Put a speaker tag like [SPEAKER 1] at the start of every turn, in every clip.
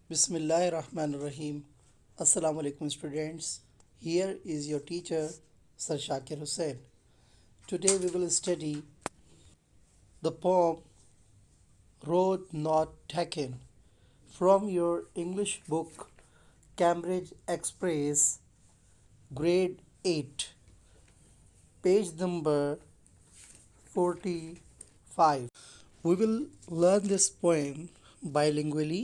[SPEAKER 1] Bismillahirrahmanirrahim. Assalamu alaikum students. Here is your teacher Sir Shakir Hussain. Today we will study the poem Road Not Taken from your English book Cambridge Express grade 8 page number 45. We will learn this poem bilingually.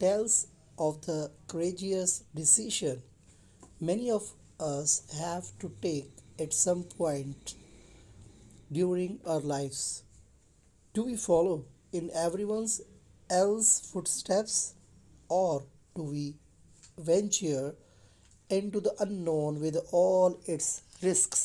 [SPEAKER 1] tells of the courageous decision many of us have to take at some point during our lives. Do we follow in everyone else's footsteps, or do we venture into the unknown with all its risks?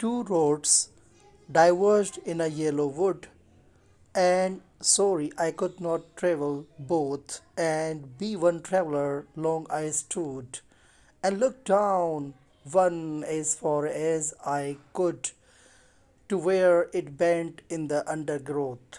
[SPEAKER 1] Two roads diverged in a yellow wood, and sorry I could not travel both, and be one traveler long I stood, and looked down one as far as I could, to where it bent in the undergrowth.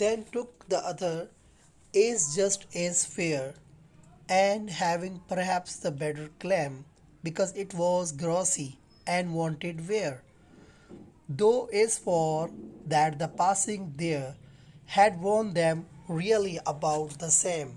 [SPEAKER 1] Then took the other is just as fair, and having perhaps the better claim, because it was grossy and wanted wear, though as for that the passing there had warned them really about the same.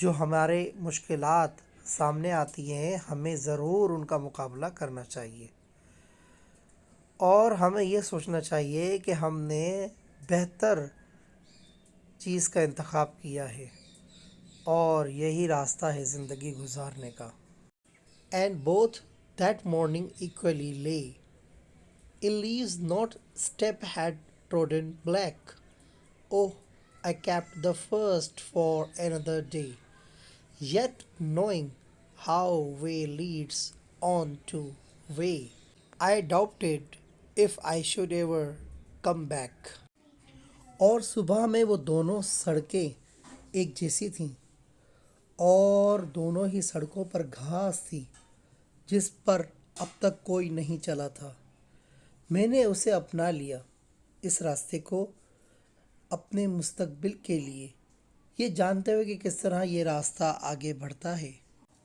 [SPEAKER 1] جو ہمارے مشکلات سامنے آتی ہیں ہمیں ضرور ان کا مقابلہ کرنا چاہیے، اور ہمیں یہ سوچنا چاہیے کہ ہم نے بہتر چیز کا انتخاب کیا ہے اور یہی راستہ ہے زندگی گزارنے کا۔ And both that morning equally lay. Elise not step had trodden black. Oh, I kept the first for another day, yet knowing how way leads on to way, I doubted if I should ever come back. اور صبح میں وہ دونوں سڑکیں ایک جیسی تھیں اور دونوں ہی سڑکوں پر گھاس تھی جس پر اب تک کوئی نہیں چلا تھا۔ میں نے اسے اپنا لیا، اس راستے کو، اپنے مستقبل کے لیے، یہ جانتے ہوئے کہ کس طرح یہ راستہ آگے بڑھتا ہے،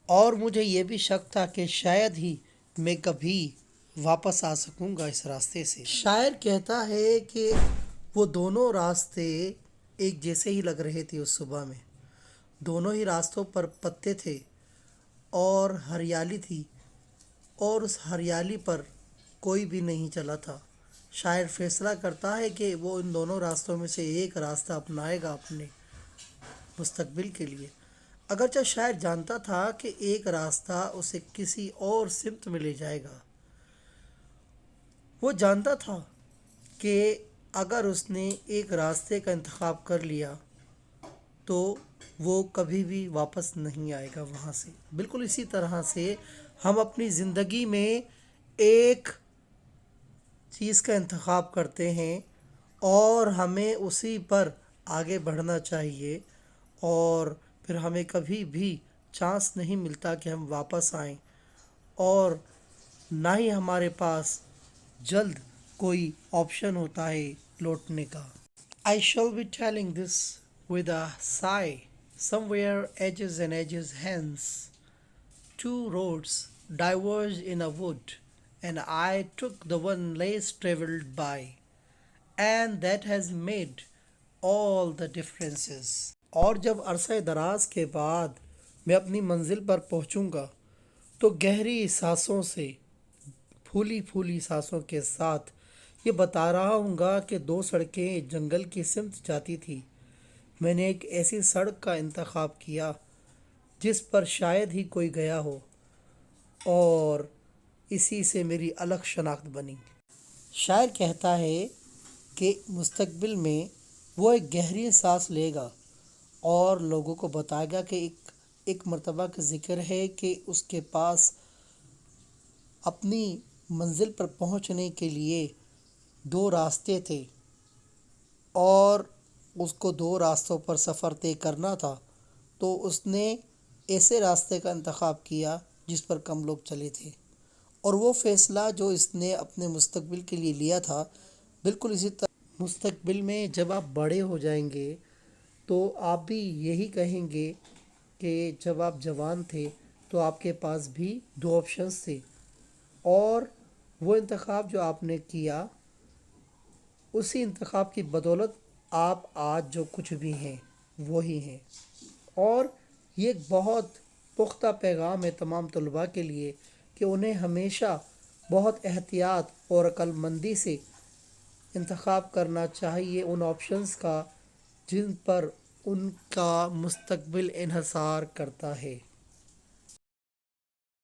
[SPEAKER 1] اور مجھے یہ بھی شک تھا کہ شاید ہی میں کبھی واپس آ سکوں گا اس راستے سے۔ شاعر کہتا ہے کہ وہ دونوں راستے ایک جیسے ہی لگ رہے تھے اس صبح میں، دونوں ہی راستوں پر پتے تھے اور ہریالی تھی، اور اس ہریالی پر کوئی بھی نہیں چلا تھا۔ شاعر فیصلہ کرتا ہے کہ وہ ان دونوں راستوں میں سے ایک راستہ اپنائے گا اپنے مستقبل کے لیے، اگرچہ شاعر جانتا تھا کہ ایک راستہ اسے کسی اور سمت میں لے جائے گا۔ وہ جانتا تھا کہ اگر اس نے ایک راستے کا انتخاب کر لیا تو وہ کبھی بھی واپس نہیں آئے گا وہاں سے۔ بالکل اسی طرح سے ہم اپنی زندگی میں ایک چیز کا انتخاب کرتے ہیں اور ہمیں اسی پر آگے بڑھنا چاہیے، اور پھر ہمیں کبھی بھی چانس نہیں ملتا کہ ہم واپس آئیں، اور نہ ہی ہمارے پاس جلد کوئی آپشن ہوتا ہے لوٹنے کا۔ I shall be telling this with a sigh. Somewhere ages and ages hence, two roads diverged in a wood, and I took the one less traveled by, and that has made all the differences. اور جب عرصہ دراز کے بعد میں اپنی منزل پر پہنچوں گا تو گہری سانسوں سے، پھولی پھولی سانسوں کے ساتھ یہ بتا رہا ہوں گا کہ دو سڑکیں جنگل کی سمت جاتی تھی، میں نے ایک ایسی سڑک کا انتخاب کیا جس پر شاید ہی کوئی گیا ہو، اور اسی سے میری الگ شناخت بنی۔ شاعر کہتا ہے کہ مستقبل میں وہ ایک گہری سانس لے گا اور لوگوں کو بتائے گا کہ ایک مرتبہ کا ذکر ہے کہ اس کے پاس اپنی منزل پر پہنچنے کے لیے دو راستے تھے اور اس کو دو راستوں پر سفر طے کرنا تھا، تو اس نے ایسے راستے کا انتخاب کیا جس پر کم لوگ چلے تھے، اور وہ فیصلہ جو اس نے اپنے مستقبل کے لیے لیا تھا، بالکل اسی طرح مستقبل میں جب آپ بڑے ہو جائیں گے تو آپ بھی یہی کہیں گے کہ جب آپ جوان تھے تو آپ کے پاس بھی دو آپشنز تھے، اور وہ انتخاب جو آپ نے کیا اسی انتخاب کی بدولت آپ آج جو کچھ بھی ہیں وہی ہیں۔ اور یہ ایک بہت پختہ پیغام ہے تمام طلباء کے لیے کہ انہیں ہمیشہ بہت احتیاط اور عقل مندی سے انتخاب کرنا چاہیے ان آپشنز کا جن پر ان کا مستقبل انحصار کرتا ہے۔